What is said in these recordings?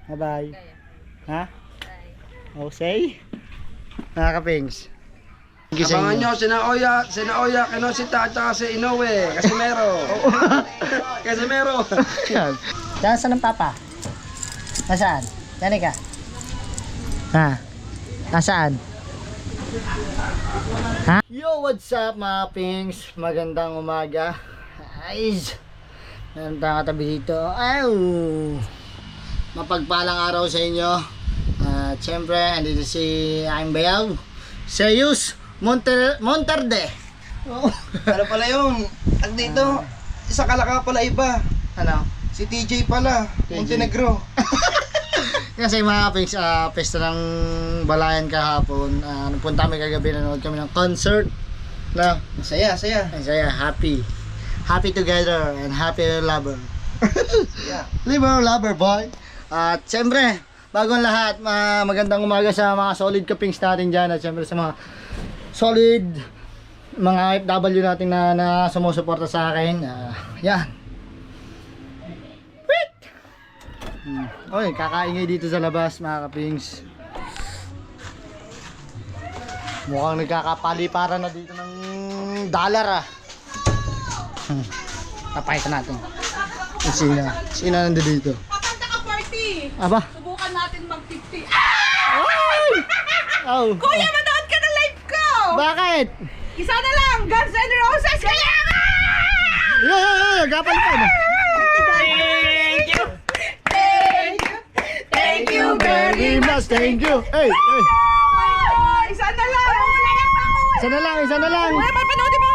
Bye-bye. Ha? Oh, say? Nakaka-pings. Abangan nyo, sina Oya, Kinosita, at saka si Inoue, Casimero. Casimero. Yan. Saan ang papa? Nasaan? Dani ka? Ha? Nasaan? Ha? Yo, what's up mga pings? Magandang umaga. Guys, magandang katabi dito. Ay, mapagpalang araw sa inyo. At syempre, andito si aking bayaw, Seus Monterde. Oh. Ano pala yun? At dito, isa kalaka pala iba. Ano? Si TJ pala, TJ. Montenegro. Kasi mga pings, pesta ng Balayan kahapon. Napunta kami kagabi, nanood kami ng concert. Na, Saya. saya, happy. Happy together and happy lover. Yeah. Liver lover boy. At siyempre, bagong lahat, magandang umaga sa mga solid kapings natin dyan. At siyempre sa mga solid mga FW natin na sumusuporta sa akin. Yan. Wait! Oy, kakaingay dito sa labas mga kapings. Mukhang nagkakapaliparan na dito ng dollar Papakita natin. Sino nandito dito? Kakanta ka party! Aba? Subukan natin mag-50. Oh. Kuya, manood ka ng live ko! Bakit? Isa na lang! Guns N' Roses! Kaya nga! Gapalipad. Thank you very much! Thank you. Hey. Isa na lang! Isa na lang. Kuya, mapanoodin mo!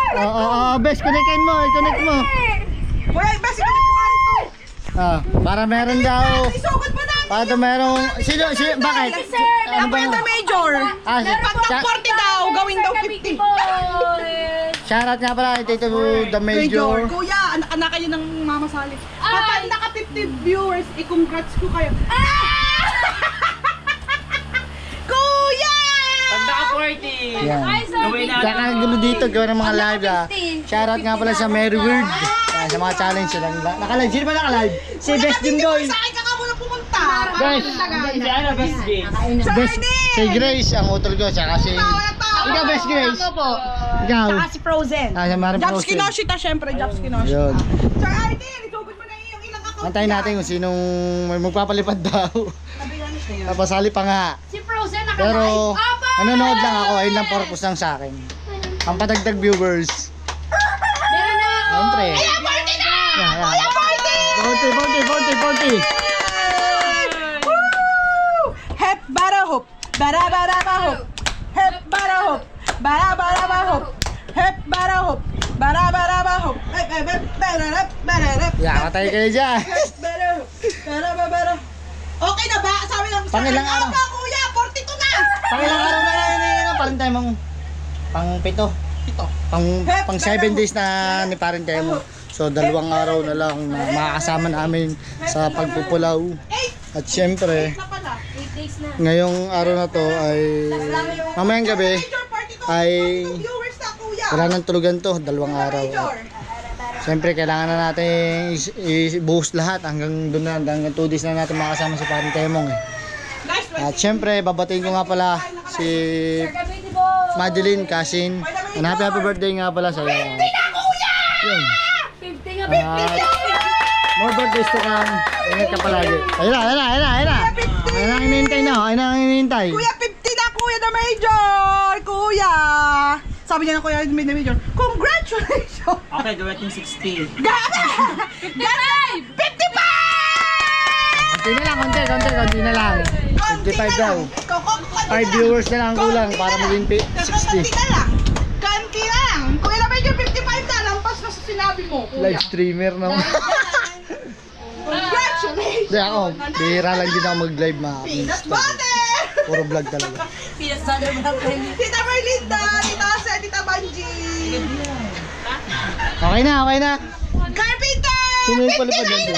Best, connectin mo. Connect mo. Kuya, best ko na ito! Para meron daw. Isugod mo namin! Para merong. Sino? Bakit? Ano ba? Ang major! Pag ng 40 daw, gawin daw 50. Shoutout nga pala kay Tito The Major. Kuya, anak kayo ng mama Sally. Kapag naka 50 viewers, i-congrats ko kayo. Kuya! Yan. Kakagulo dito, gawa ng mga live Shoutout nga pala sa Mary Weird. Sa mga challenge sila. Naka-live. Sino ba naka-live? Si Best Jim Doy. Sa akin ka nga muna pumunta. Best. Best. Si Grace ang utol ko. Tsaka si... Ikaw, Best Grace. Ako po. Ikaw. Tsaka si Frozen. Si Mary Jobs Frozen. Kinoshita, syempre. Jobs Kinoshita. Yun. Tsaka Arden, isugod mo na yung ilang account. Antayin natin kung sinong may magpapalipad daw. Napasali pa nga. Si Frozen naka-live. Pero nanonood lang ako. Ayun lang purpose lang sa akin. Ang padagdag viewers. Meron na ako. Siyempre. Kaya party na! Yan. Kaya party! 40. Woo! Hep barahop. Bara-bara-bahop. Hep barahop. Bara-bara-bahop. Hep barahop. Bara-bara-bahop. Hep barahop. Barahop. Yan, katay kayo dyan. Hep barahop. Bara-bara. Okay na ba? Sabi lang sa Pangilang akin, araw? "Opa, kuya, 42 na!" Pangilang araw na lang parin tayo mong pang-pito. Ito. Pang 7 days na ni parin tayo mo. So 2 araw na lang na makakasama namin sa pagpupulaw. At syempre, Na pala. 8 days na. ngayong araw na to ay mamayang gabi Major party to. ay 42 viewers na, kuya. wala nang tulugan to, 2 araw. Major. Siyempre, kailangan na natin i-boost lahat hanggang doon na, hanggang 2 days na natin makasama si Paring Temong Guys, At syempre, babatiin ko nga pala si Madeline Kasin. And happy birthday nga pala sa iyo. Yun. 50 nga. At more birthdays to come. Ingat ka palagi. Ayun na. Ayun na ang hinihintay na. Ayun na ang hinihintay. Kuya, 50 na, kuya na major! Kuya! Sabi niya na kuya na major, congratulations! Okay, gawin 60. Gana! 55! Konti na lang, konti na lang. 55 daw. 5 viewers na lang ang kulang para maging 60. Kanti na lang. Kanti na lang. Kuya na major, 55 na. Lampas na sa sinabi mo, kuya. Live streamer naman. Congratulations! Hindi ako, bihira lang din ako mag-live mga Peanut kapis. butter! Puro vlog talaga. Tita Merlinda, Tita Ase, Tita Banji. Okay na. Carpenter! Sino yung palipad natin?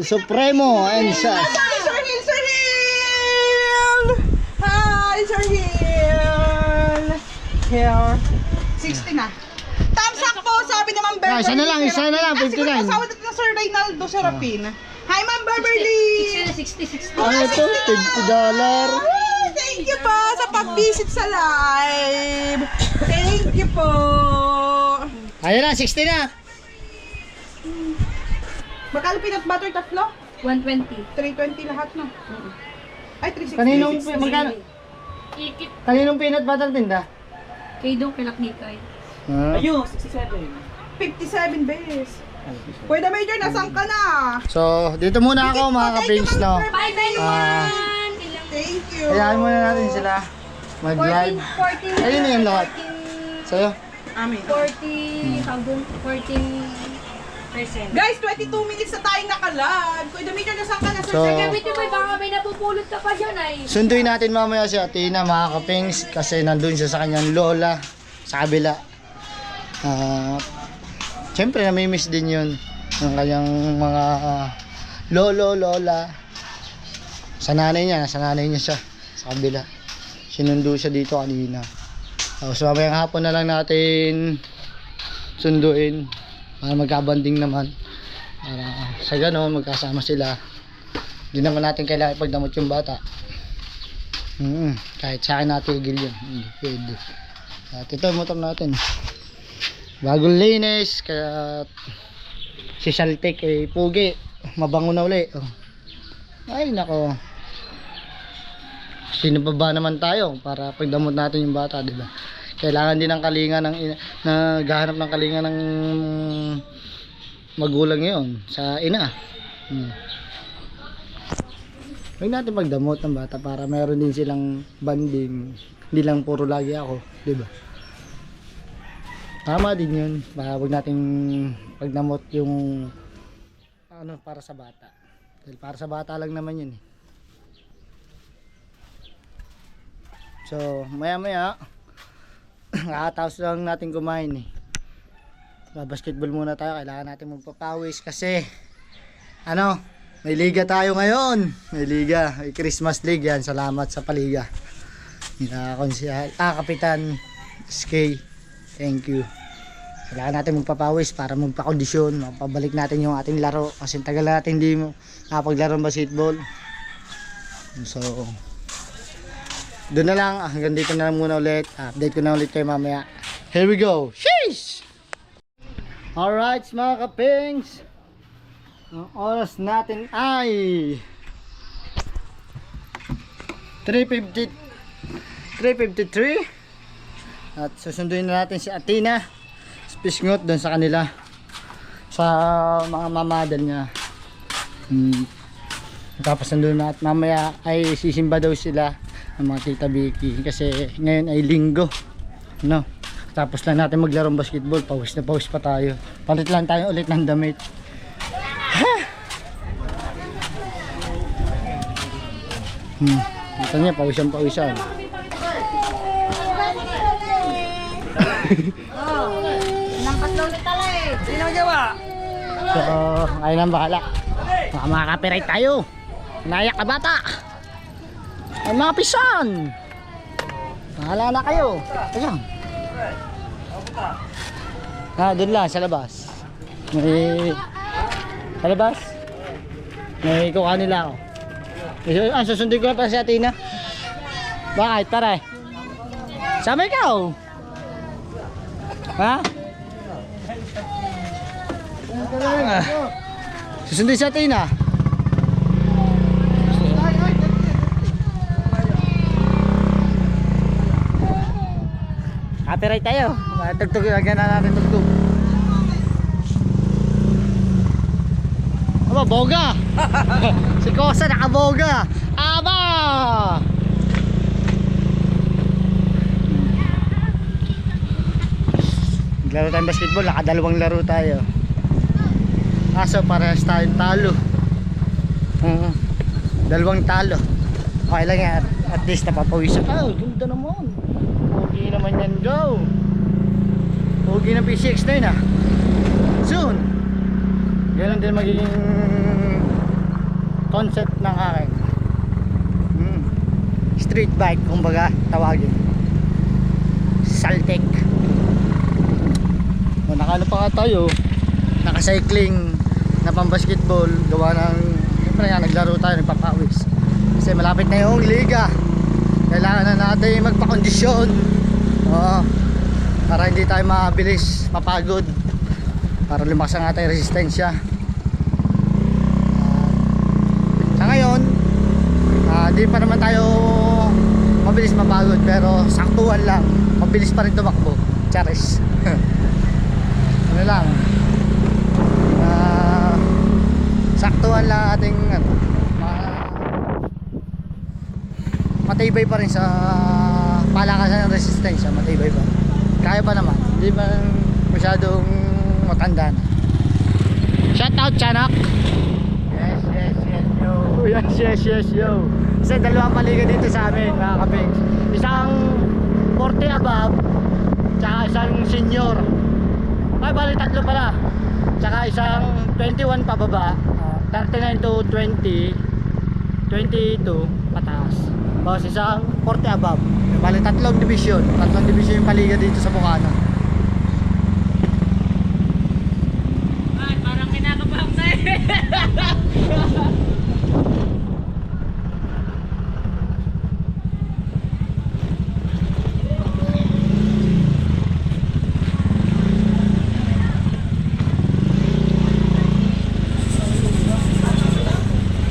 Supremo and Sas. Sir Hill! Hi, Sir Hill! Here. 60 na. Thumbs up po, sabi naman Isa na lang, 59. Asawa natin na Sir Reynaldo Serapin. Hi, Ma'am Beverly! 60. Ano ito? $50. Thank you po sa pag-visit sa live. Thank you po. Ayan na, 60 na. Magkano peanut butter tatlo? 120. 320 lahat, no? Ay, 360. Kaninong, magkano? Ikit. Kaninong peanut butter tinda? Kay Dong Kilaknikay. Ayun, 67. 57 bes. Kuya The Major, nasaan ka na? So, dito muna ako mga kapings, no? Bye, bye, Ah. everyone! Thank you. Hayaan muna natin sila mag-live. 14. Ayun na yung lahat. Sa'yo? Amin. 14%. Guys, 22 minutes na tayong nakalag. Kuya The Major, nasaan ka na? So, Gamitin mo, baka may napupulot ka pa dyan ay. sunduin natin mamaya si Athena mga kapings kasi nandun siya sa kanyang lola sa kabila. Siyempre namimiss din yun ng kanyang mga lolo, lola. Sa nanay niya siya sa kabila. Sinundo siya dito kanina. So mamayang hapon na lang natin sunduin para magkabanding naman. Para sa ganon magkasama sila. Hindi naman natin kailangan ipagdamot yung bata. Kahit sa akin natigil yun. Hindi pwede. At ito yung motor natin. Bagong linis. Kaya si Saltek eh pugi. Mabango na uli. Oh. Ay nako. Sino pa ba naman tayo para pagdamot natin yung bata, di ba? Kailangan din ng kalinga ng naghahanap ng kalinga ng magulang ngayon sa ina. Huwag natin pagdamot ng bata para meron din silang banding. Hindi lang puro lagi ako, di ba? Tama din yun. Huwag nating pagdamot yung ano para sa bata. Dahil para sa bata lang naman yun eh. So, maya-maya kakatapos lang natin kumain eh. Basketball muna tayo. Kailangan natin magpapawis kasi ano, may liga tayo ngayon. May liga, may Christmas League yan. Salamat sa paliga. Kapitan SK. Thank you. Kailangan natin magpapawis para magpakondisyon, mapabalik natin yung ating laro kasi tagal natin hindi nakapaglaro ng basketball. So, doon na lang, hanggang dito na lang muna ulit. Update ko na ulit kayo mamaya. Here we go. Sheesh! Alright mga kapings, ang oras natin ay 3:53 at susunduin na natin si Athena Pisngot doon sa kanila sa mga mamadal niya. Tapos nandun na at mamaya ay sisimba daw sila ng mga tita Vicky kasi ngayon ay linggo, no? Tapos lang natin maglarong basketball, pawis na pawis pa tayo, palit lang tayo ulit ng damit. Ito niya, pawisan. Lampas daw ulit tala eh. Sino gawa? So, ayun ang bahala. Mga copyright tayo. Nayak ka bata. Ay mga pisan. Bahala na kayo. Ayan. Doon lang sa labas. May sa labas. May kuha nila ako. Susundin ko na pa si Athena. Bakit pare? Sama ikaw. Ha? Susundin si Athena. Copyright tayo. Tugtog, lagyan na natin tugtog. Aba, boga! Si Kosa nakaboga! Aba! Naglaro tayong basketball, nakadalawang laro tayo. Kaso parehas tayong talo. Dalawang talo. Okay lang yan, at least napapawisan. Oh, ganda naman. Pogi naman yan, go! Pogi ng PCX na yun ah. Soon! Ganun din magiging concept ng akin. Street bike, kumbaga tawagin. Saltek. O, nakaano pa nga tayo, nakacycling na pang basketball, gawa ng siyempre nga naglaro tayo, nagpapawis kasi malapit na yung liga, kailangan na natin magpakondisyon, oo, para hindi tayo mabilis mapagod, para lumakas ang ating resistensya. Sa ngayon hindi pa naman tayo mabilis mapagod, pero saktuhan lang, mabilis pa rin tumakbo, charis. Ano lang, saktuhan lang ating matibay pa rin sa palakasan ng resistensya, matibay pa, kaya pa naman, hindi pa masyadong matanda na. Shout out Chanak. Yes yo. Kasi dalawang paliga dito sa amin mga kapings, isang 40 above tsaka isang senior, ay bali tatlo pala, tsaka isang 21 pababa, 39 to 20, 22 pataas, tapos isang 40 above, bali tatlong division yung paliga dito sa Bukana. Ay, parang kinakabang na eh.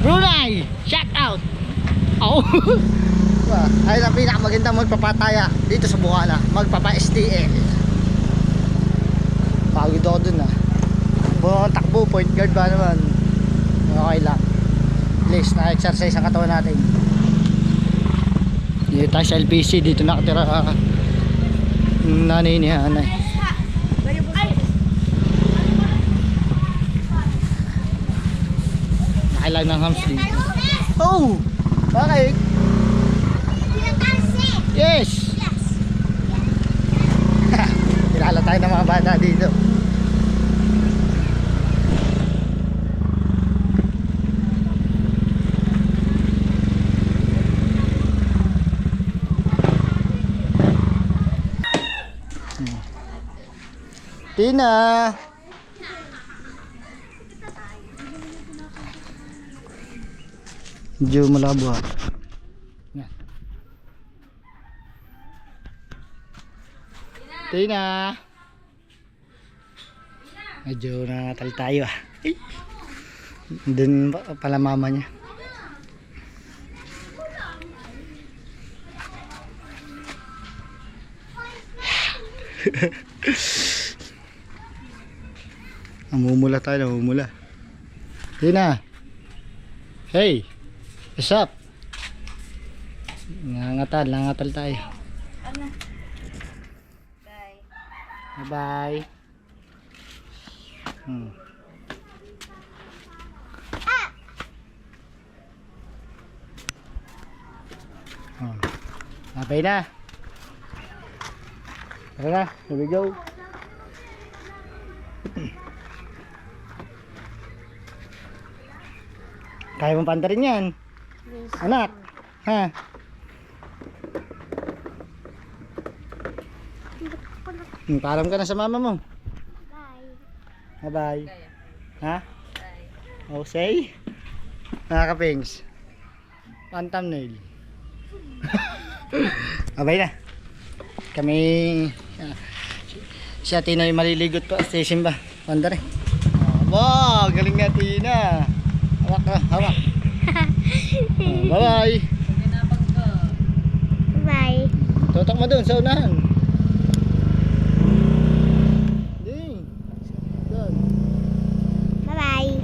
Brunei, shout out. Oh. Ayun ang pinakamagandang magpapataya dito sa Bukana, magpapa-STL. Pagod ako dun buong takbo, point guard ba naman, okay lang, at least na-exercise ang katawan natin. Dito tayo sa LPC, dito nakatira nanay ni Hanay. Nakailang ng hamstring. Oh! Okay. Yes! Kilala tayo ng mga bata dito. Tina! Medyo malabo ha. Yan. Tina! Medyo natal tayo ah. Doon pala mama niya. Namumula tayo, namumula. Tina! Hey! What's up? Nangatal tayo. Bye. Bye. Bye na. Tara na, here we go. Kaya mong panta rin yan. Anak, ha? Paalam ka na sa mama mo. Bye. Bye. Ha? Oh, say? Nakaka-pings. One thumbnail. Abay na. Kami si Ate na maliligot pa station ba? Panda rin. Wow, galing na Tina. Hawak ka, hawak. Bye-bye. Bye. Tutok mo dun sa unahan. Ding. Dun. Bye-bye.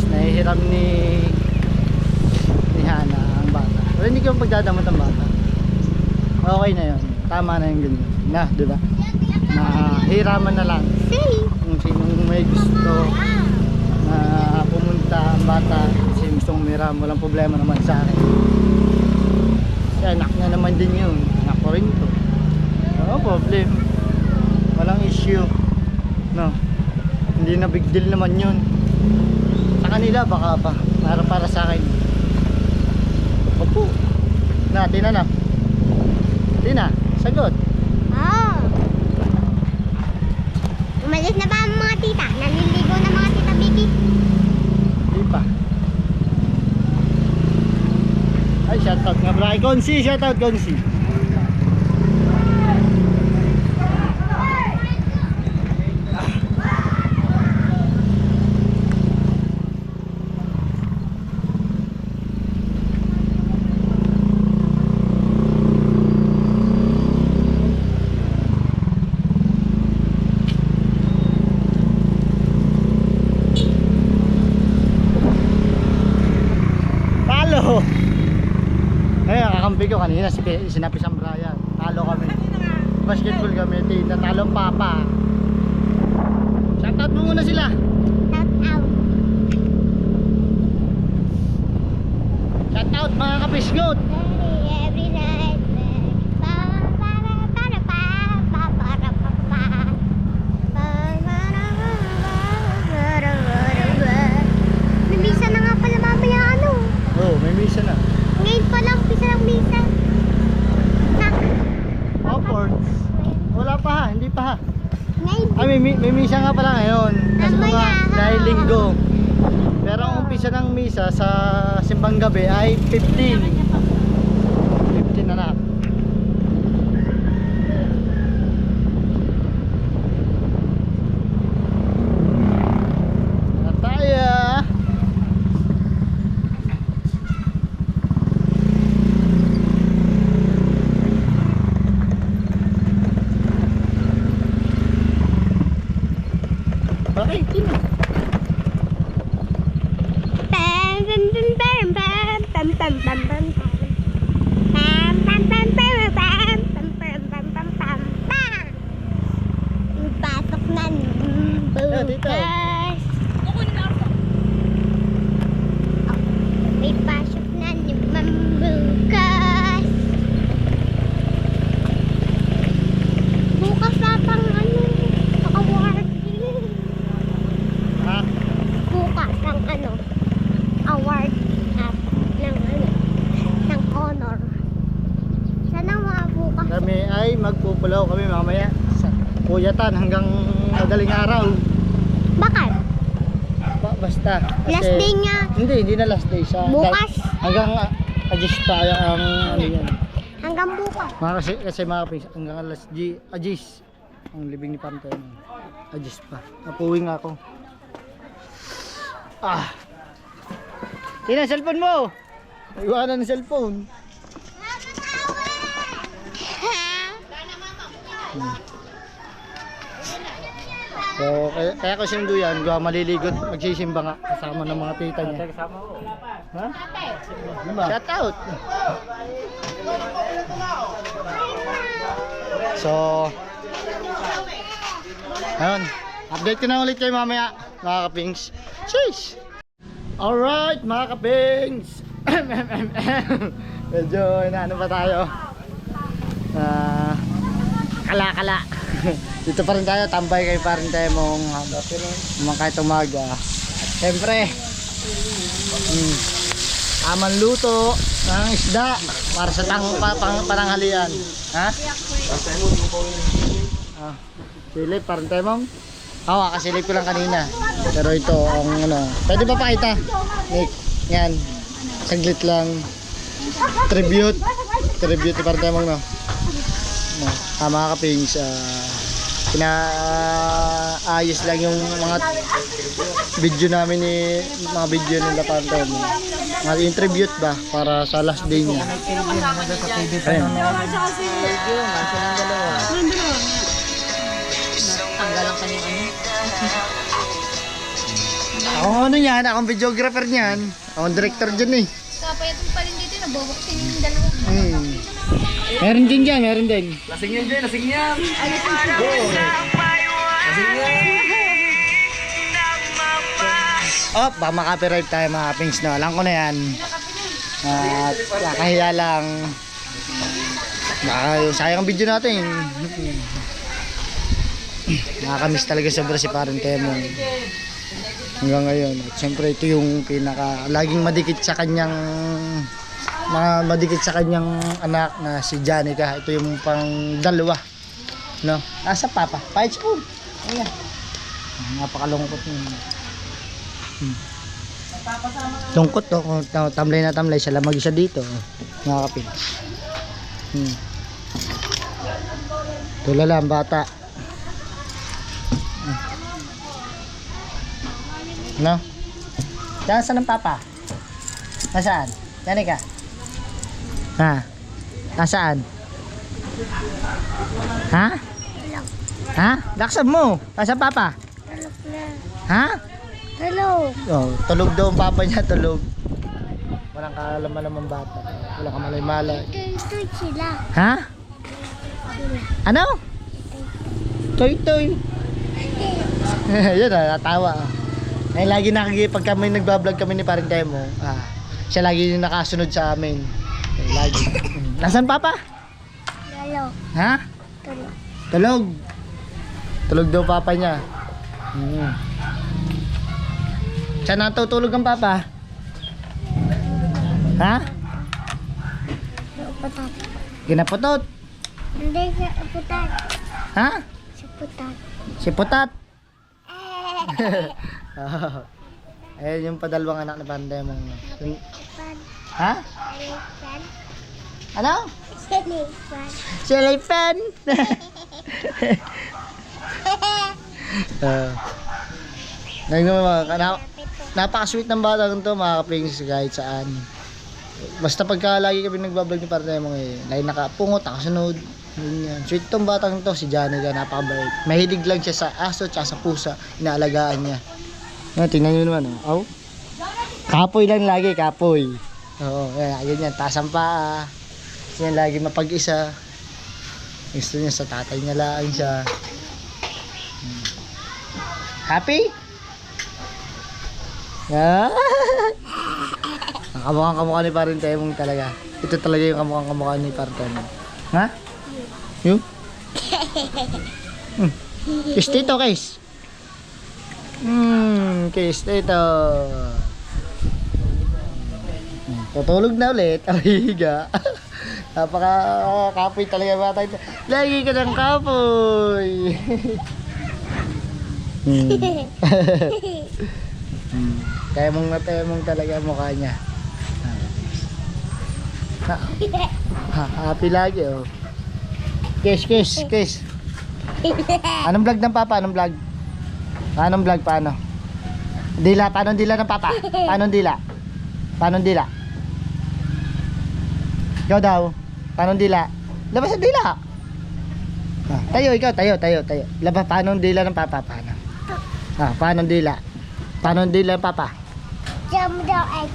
Nahihiram ni Hana ang bata. Pero hindi ko pagdadamot ang bata. Okay na yun. Tama na yung ganyan. Na, di ba? Nahiraman na lang. Kung sinong may gusto na pumunta ang bata, kasi gustong humiram, walang problema naman sa akin. Kasi anak niya naman din yun. Anak ko rin to. No problem. Walang issue. No. Hindi na big deal naman yun. Sa kanila baka pa. Para sa akin. Opo. Tina na. Tina, sagot. Oh. Umalis na ba ang mga tita? Naliligo na mga tita Vicky? Hindi pa. Ay, shoutout nga pala kay Consi. Shoutout Consi. Talo! Ayun, kakampi ko kanina, sinapi sa Brian. Talo kami. Basketball kami, natalo ang papa. Shoutout mo muna sila. Shout out. Shoutout mga kapisgot. Every night. May misa na nga pala mamaya ano. Oh, may misa na. Ngayon pa lang, pisa ng misa. Upwards. Wala pa ha, hindi pa ha. Ngayon. Ay, may misa nga pala ngayon. Kasi Mamaya, mga ha? dahil linggo. Pero ang umpisa ng misa sa simbang gabi ay 15. 15 anak. Na tayo. Okay, tina. Pam pam pam pam pam pam pam pam pam pam pam pam pam pam pam pam pam pam pam pam. Pasok na dito. bukas. May pasok na naman bukas. Bukas na pang ano, award. Ha? Bukas ng ano, award ng ano, ng honor. Sana mga bukas. Kami ay magpupulaw kami mamaya sa Kuyatan hanggang madaling araw. Bakit? Basta. Last day nga. Hindi na last day siya. Bukas. Hanggang Agis pa ang ano yan. Hanggang bukas. Kasi mga kapis, hanggang Agis. Ang libing ni Pante. Agis pa. Napuwi nga ako. Ah. Tina, cellphone mo. Iwanan ng cellphone. So, kaya ko sinundo yan, gawa maliligot, magsisimba nga kasama ng mga tita niya. Ha? Shout out! So, ayun, update ko na ulit kayo mamaya, mga kapings. Cheers! Alright, mga kapings! Medyo inaano pa tayo. Kala-kala. Dito pa rin tayo, tambay kayo pa rin tayo mong kahit umaga. At syempre, tamang luto ng isda para sa pananghalian. Ha? Silip, pa rin tayo mong? Oo, kasilip ko lang kanina. Pero ito, ang ano, pwede pa pakita? Nick, yan. Saglit lang. Tribute pa rin tayo mong, no? Mga kapings, pinaayos lang yung mga video namin mga video nila Pantom. Mga in-tribute ba para sa last day niya. Ayun. Tanggalan ka niyo ano? Ako ano yan, akong videographer niyan. Akong director dyan eh. Kapay itong pa rin dito, nabubuksin yung dalawa. Meron din dyan, meron din. Lasing yan dyan, lasing yan. Oh, baka makapiright tayo mga kapings, no? Alam ko na yan. At kakahiya lang. Baka sayang ang video natin. Nakakamiss talaga sobra si parang Temong. Hanggang ngayon. At syempre ito yung laging madikit sa kanyang anak na si Janica. Ito yung pang dalawa. No? Asa papa? Pahit spoon. Ayan. Napakalungkot niya. Lungkot to. Tamlay na tamlay. Siya lang mag-isa dito. Mga kapil. Tulala ang bata. No? Diyan saan ang papa? Nasaan? Janica? Ha? Nasaan? Ha? Ha? Laksan mo. Nasaan papa? Ha? Hello. Oh, tulog daw ang papa niya, tulog. Walang kalaman-lamang bata. Walang kamalay-malay. Ito sila. Ha? Ano? Toy-toy. Yun na, natawa. Ay, lagi pag kami nagbablog kami ni Paring Temo, siya lagi yung nakasunod sa amin. Ay, lagi. Nasaan papa? Hello. Ha? Tulog. Tulog. Tulog daw papa niya. Saan natutulog ang papa? Ha? Putat. Ginaputot. Hindi siya putat. Ha? Si putat. Si Putat. Ayun yung padalawang anak na Pandemong. Pan. Ha? Pan. Ano? Pan. Silipin. Napaka-sweet ng bata to, mga kapings, kahit saan. Basta pagka lagi kami nagbablog ni Pandemong lagi nakapungot, nakasunod. Ganyan. Sweet tong batang to, si Janica, napakabait. Mahilig lang siya sa aso at sa pusa, inaalagaan niya. Tingnan nyo naman, oh. Kapoy lang lagi, kapoy. Oo, yan, taas ang paa. Yan lagi mapag-isa. Gusto niya sa tatay niya lang siya. Happy? Ang kamukhang-kamukha ni Paring Temong talaga. Ito talaga yung kamukhang-kamukha ni Paring Temong. Ha? Yung? Kiss dito, kiss. Kiss dito. Tutulog na ulit. Higa. Napaka-kapoy talaga bata ito. Lagi ka ng kapoy. Temong na temong talaga mukha niya. Happy lagi, oh. Kiss. Anong vlog ng papa? Anong vlog? Paano? Dila, paano dila ng papa? Paano dila? Ikaw daw. Paano dila? Labas ang dila. Tayo. Labas, paano dila ng papa? Paano? Paano dila? Paano dila ng papa? Jump down egg.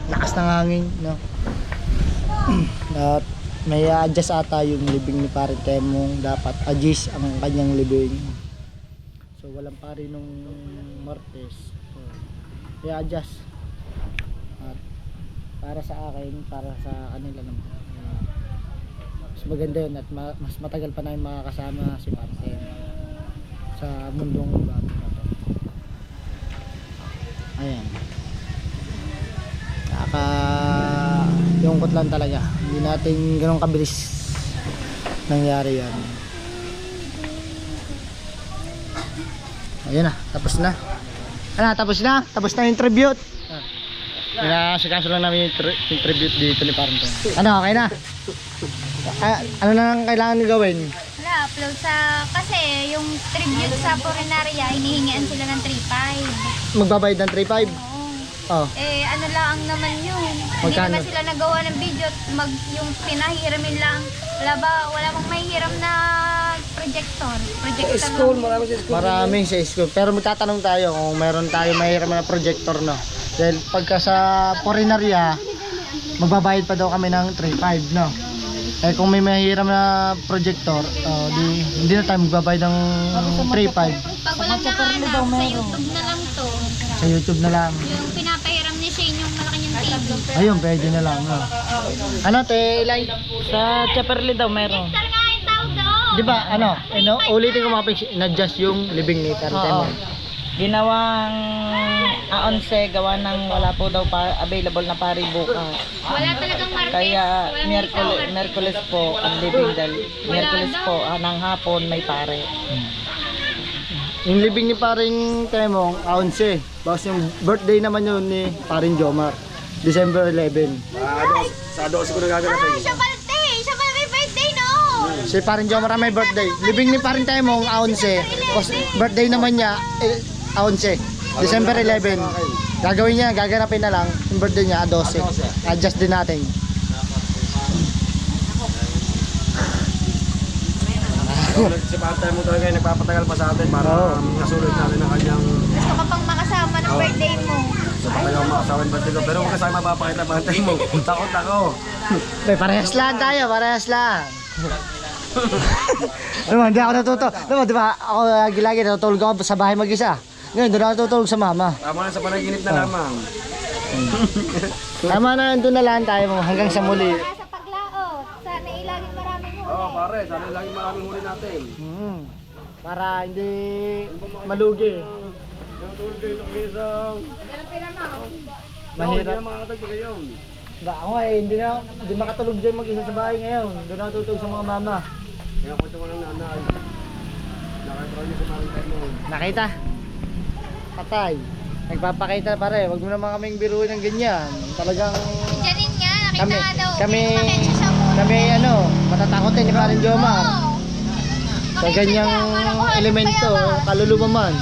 Lakas ng hangin, no? At may adjust ata yung libing ni Paring Temong. Dapat adjust ang kanyang libing. So walang pari nung Martes. So, i-adjust. At para sa akin, para sa kanila naman, mas maganda yun at mas matagal pa na yung makakasama si Paring Temong sa mundong bago na to. Ayan. Lungkot lang talaga. Hindi natin ganun kabilis nangyari yan. Ayun na, tapos na. Tapos na yung tribute. Pinasikaso lang namin yung tribute dito ni Paring Temong. Ano, okay na? Ano na lang kailangan nyo gawin? Upload kasi yung tribute sa Porinaria, hinihingian sila ng 3.5. Magbabayad ng 3.5? Oh. Ano lang naman yun. Hindi Magkano? naman sila nagawa ng video. Yung pinahiramin lang. Wala mong mahihiram na projector. School, marami sa school. Maraming sa school. Pero magtatanong tayo kung meron tayo mahiram na projector, no? Dahil pagka sa Porinaria, magbabayad pa daw kami ng 3.5, no? Kung may mahiram na projector, hindi na tayo magbabayad ng 3.5. Pag walang nahanap, sa YouTube na lang to. Sa YouTube na lang. Yung pinapahiram ni Shane yung malaki niyang TV. Ayun, pwede na lang, no? Ano, te, Eli? Sa Chaperly daw meron. Sir nga, ito Di ba, ulitin ko mga Pings, in-adjust yung libing ni Parang Oo. Temong. Ginawang 11 gawa ng wala po daw available na pari bukas. Wala talagang Martes. Kaya Walang Miyerkules po ang living dahil Miyerkules po ng hapon may pare. Yung libing ni Paring Temong, 11. Bawas yung birthday naman yun ni Paring Jomar, December 11. Sa 12 ko nagaganapin. Siya birthday! Siya pala may birthday, no? Si Paring Jomar may birthday. Libing ni Paring Temong, 11. Tapos birthday naman niya, 11. December 11. Gagawin niya, gaganapin na lang. Yung birthday niya, 12. Adjust din natin. Si Pantay mo talaga yung nagpapatagal pa sa atin para nasulit natin ang kanyang Gusto ka pang makasama ng birthday mo. talagang makasawin birthday ko. Pero kung kasama mapapakita Pantay mo, takot ako. Parehas lang tayo, parehas lang. Hindi ako natuto. Di ba, ako lagi natutulog ako sa bahay mag-isa. Ngayon, doon ako natutulog sa mama. Tama na sa panaginip na lamang. Tama na, doon na lang tayo hanggang sa muli. Para sa paglaot. Sana ilaging maraming huli. Oo pare, sana laging maraming huli natin. Para hindi malugi. Mahirap. Ba, ako hindi makatulog dyan mag-isa sa bahay ngayon. Doon ako tutulog sa mga mama. Kaya kwento mo ng nanay. Nakatry niyo sa Pantay mo. Nakita? Patay. Nagpapakita pare, wag mo naman kaming biruin ng ganyan. Talagang Janin nga, nakita kami, nga daw. kami, Makita siya muna. kami matatakotin ni Paring Jomar. Sa ganyang elemento, kaluluwa man.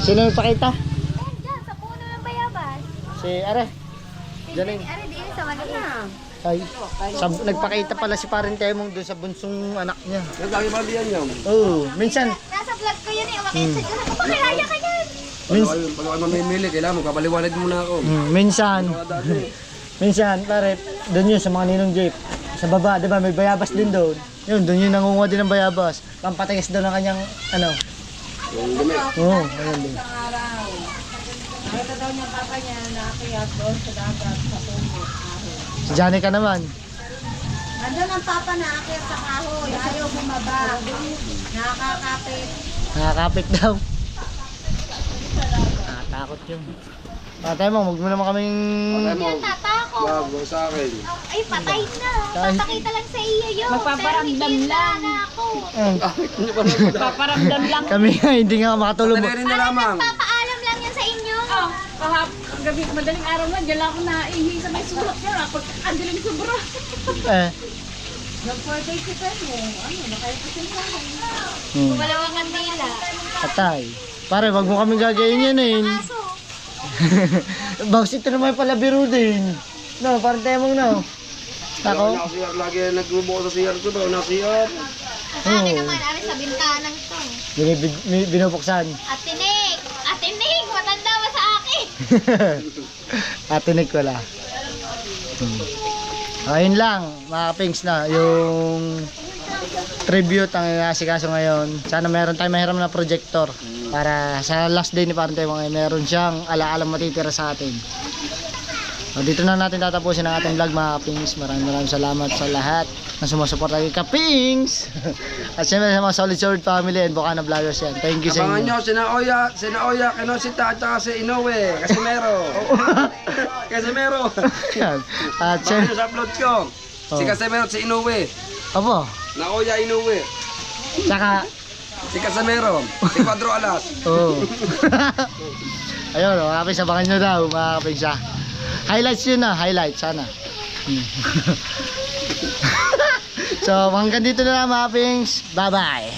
Sino nagpakita? Diyan, sa puno ng bayabas. Si Are. Janin. Ari, diin sa maliit. Ay, nagpakita pala si Paring Temong doon sa bunsong anak niya. Lagi ba diyan yun? Oo, minsan. Nasa vlog ko yun eh. Umakit sa dyan. Ako, pakilaya ka yan. Pag ako mamimili, kailangan mo kapaliwanag muna ako. Minsan, pare, doon yun sa mga ninong jeep. Sa baba, di ba, may bayabas din doon. Yun, doon yun nangunguha din ng bayabas. Pampatigas doon ng kanyang, Yung dumi. Oo, ayun din. Nakita daw niya papa niya nakakiyat doon sa dagat sa puno. Si Johnny ka naman. Nandun ang papa na akit sa kahoy. Ayaw bumaba. Nakakapit. Nakakapit daw. Nakatakot yun. Patay mo, huwag mo naman kaming... Patay mo. Yan, tatako. Wag sa akin. Ay, patay na. Ay. Papakita lang sa iyo yun. Magpaparamdam lang. Na ako. Paparamdam lang. Kami nga, hindi nga makatulog. Patay rin na lamang. Papaalam lang yan sa inyo. Gabi, madaling araw na, dyan lang ako naihi sa may sulok niya. Ako, ang dilim sobra. Nag-birthday si Pedro. Nakaipasin sa akin. Malawang kandila. Patay. Pare, wag mo kami gagayin yan eh. Aso. Boss, ito naman pala biro din. No, parang temong no. Ako? Lagi nagbubuo sa CR ko daw, na-CR. Sa akin naman, ari sa bintanang to. Binubuksan. Atinig! Atinig! Matanda ba sa akin? Atinig ko lang. Ayun lang, mga Pings na, yung tribute ang inasikaso ngayon. Sana meron tayong mahiram na projector para sa last day ni Parang Temong ay meron siyang alaala matitira sa atin. So, dito na natin tatapusin ang ating vlog, mga Pings. Maraming salamat sa lahat na sumusuporta kay Kapings. At syempre sa mga Solid Sword family and Bocana Vloggers yan. Thank you sa Abangan inyo. nyo, sina Oya, Kinosita, at saka si Inoue, Casimero. Casimero. Yan. At Abangan syempre, nyo sa upload ko. Si Oh. Casimero at si Inoue. opo, Na Oya, Inoue. tsaka, Si Casimero. Si Cuadro Alas. oo. Ayun, mga Kapings, abangan nyo daw, mga Kapings ha. Highlights yun na, highlights sana. So, hanggang dito na lang, mga Kapings. Bye-bye.